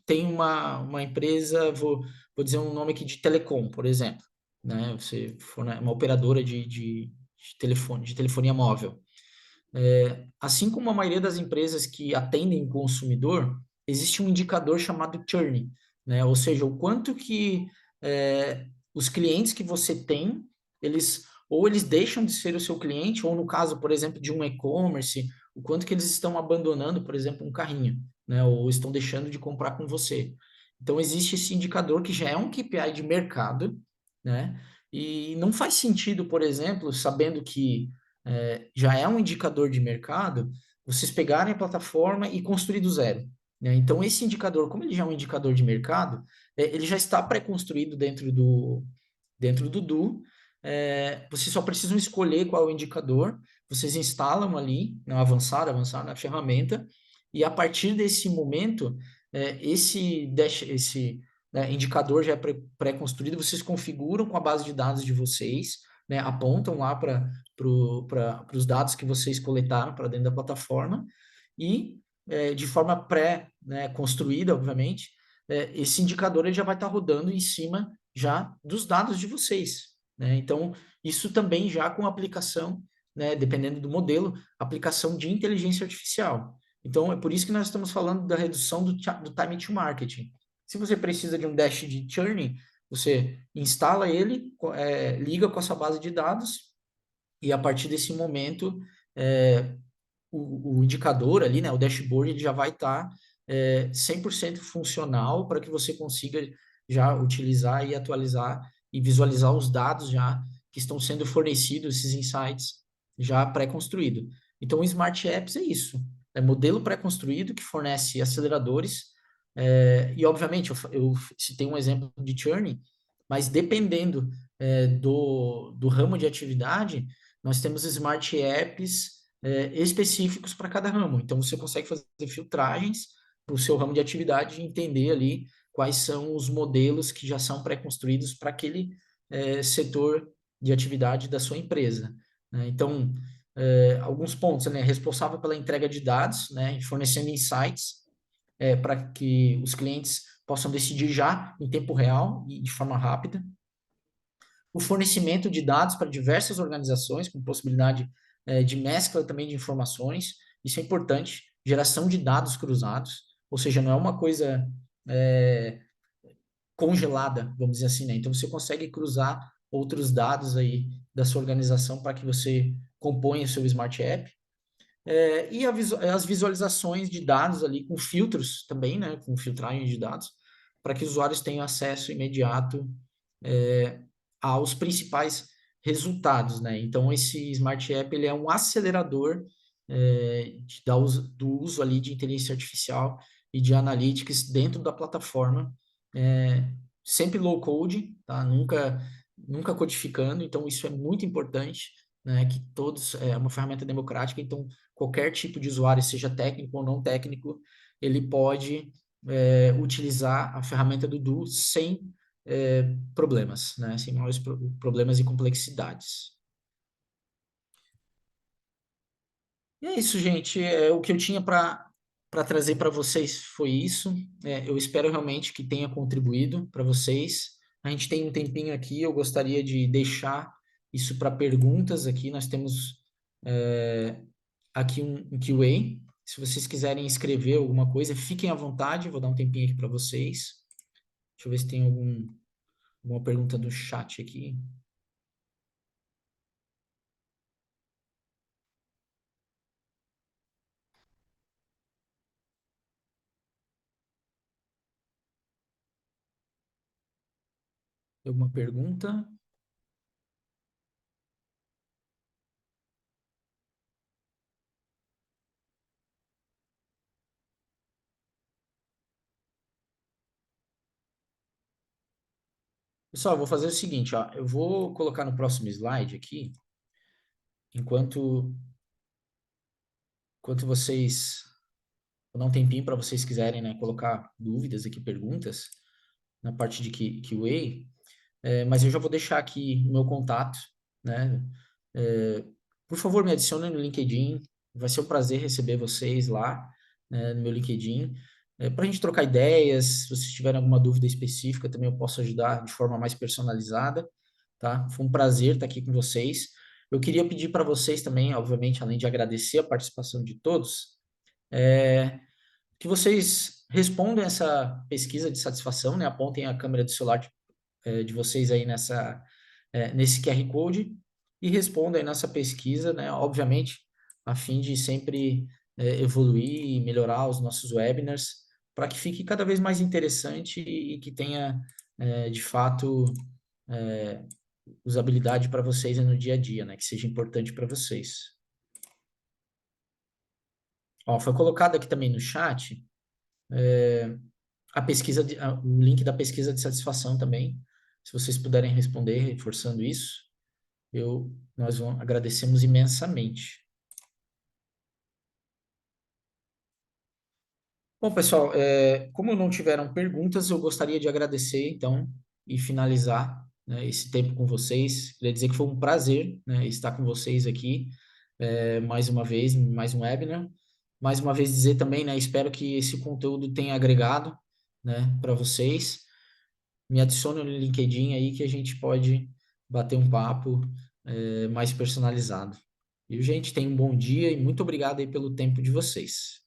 tem uma empresa, vou dizer um nome aqui de telecom, por exemplo, né? Você for uma operadora de telefone, de telefonia móvel. Assim como a maioria das empresas que atendem o consumidor, existe um indicador chamado churn, né? Ou seja, o quanto que os clientes que você tem, eles deixam de ser o seu cliente, ou no caso, por exemplo, de um e-commerce, o quanto que eles estão abandonando, por exemplo, um carrinho, né? Ou estão deixando de comprar com você. Então, existe esse indicador que já é um KPI de mercado, né? E não faz sentido, por exemplo, sabendo que já é um indicador de mercado, vocês pegarem a plataforma e construir do zero, né? Então, esse indicador, como ele já é um indicador de mercado, ele já está pré-construído dentro do Du. Vocês só precisam escolher qual é o indicador, vocês instalam ali, não avançar na ferramenta, e a partir desse momento, esse né, indicador já é pré-construído, vocês configuram com a base de dados de vocês, né, apontam lá para os dados que vocês coletaram para dentro da plataforma e de forma pré-construída, obviamente, esse indicador ele já vai estar rodando em cima já dos dados de vocês, né? Então, isso também já com aplicação, né, dependendo do modelo, aplicação de inteligência artificial. Então, é por isso que nós estamos falando da redução do time to marketing. Se você precisa de um dash de churning, você instala ele, liga com a sua base de dados, e a partir desse momento, é, o indicador ali, né, o dashboard, ele já vai estar 100% funcional para que você consiga já utilizar e atualizar e visualizar os dados já que estão sendo fornecidos, esses insights já pré-construído. Então, o Smart Apps é isso, é modelo pré-construído que fornece aceleradores, e obviamente eu citei um exemplo de churn, mas dependendo do ramo de atividade, nós temos Smart Apps específicos para cada ramo. Então, você consegue fazer filtragens para o seu ramo de atividade e entender ali quais são os modelos que já são pré-construídos para aquele setor de atividade da sua empresa, né? Então, alguns pontos, né? Responsável pela entrega de dados, né? Fornecendo insights para que os clientes possam decidir já em tempo real e de forma rápida. O fornecimento de dados para diversas organizações, com possibilidade de mescla também de informações, isso é importante. Geração de dados cruzados, ou seja, não é uma coisa é, congelada, vamos dizer assim, né? Então você consegue cruzar outros dados aí da sua organização para que você componha o seu Smart App. E as visualizações de dados ali com filtros também, né? Com filtragem de dados, para que os usuários tenham acesso imediato é, aos principais resultados, né? Então, esse Smart App ele é um acelerador do uso ali de inteligência artificial e de analytics dentro da plataforma, sempre low code, tá? Nunca codificando, então isso é muito importante, né? Que todos, é uma ferramenta democrática, então qualquer tipo de usuário, seja técnico ou não técnico, ele pode utilizar a ferramenta do Du sem problemas, né? Sem maiores problemas e complexidades. E é isso, gente. O que eu tinha para trazer para vocês foi isso. Eu espero realmente que tenha contribuído para vocês. A gente tem um tempinho aqui, eu gostaria de deixar isso para perguntas aqui. Nós temos aqui um QA. Se vocês quiserem escrever alguma coisa, fiquem à vontade. Vou dar um tempinho aqui para vocês. Deixa eu ver se tem alguma pergunta do chat aqui. Alguma pergunta? Pessoal, eu vou fazer o seguinte, ó, eu vou colocar no próximo slide aqui, enquanto, enquanto vocês, vou dar um tempinho para vocês quiserem, né, colocar dúvidas aqui, perguntas, na parte de QA, mas eu já vou deixar aqui o meu contato, né, é, por favor, me adicione no LinkedIn, vai ser um prazer receber vocês lá, né, no meu LinkedIn, para a gente trocar ideias, se vocês tiverem alguma dúvida específica, também eu posso ajudar de forma mais personalizada, tá? Foi um prazer estar aqui com vocês. Eu queria pedir para vocês também, obviamente, além de agradecer a participação de todos, que vocês respondam essa pesquisa de satisfação, né? Apontem a câmera do celular de vocês aí nesse QR Code e respondam aí nossa pesquisa, né? Obviamente, a fim de sempre evoluir e melhorar os nossos webinars para que fique cada vez mais interessante e que tenha, de fato, é, usabilidade para vocês no dia a dia, né? Que seja importante para vocês. Ó, foi colocado aqui também no chat o link da pesquisa de satisfação também. Se vocês puderem responder, reforçando isso, agradecemos imensamente. Bom, pessoal, como não tiveram perguntas, eu gostaria de agradecer, então, e finalizar, né, esse tempo com vocês. Queria dizer que foi um prazer, né, estar com vocês aqui, mais uma vez, mais um webinar. Mais uma vez dizer também, né, espero que esse conteúdo tenha agregado, né, para vocês. Me adicione no LinkedIn aí que a gente pode bater um papo, mais personalizado. E, gente, tenham um bom dia e muito obrigado aí pelo tempo de vocês.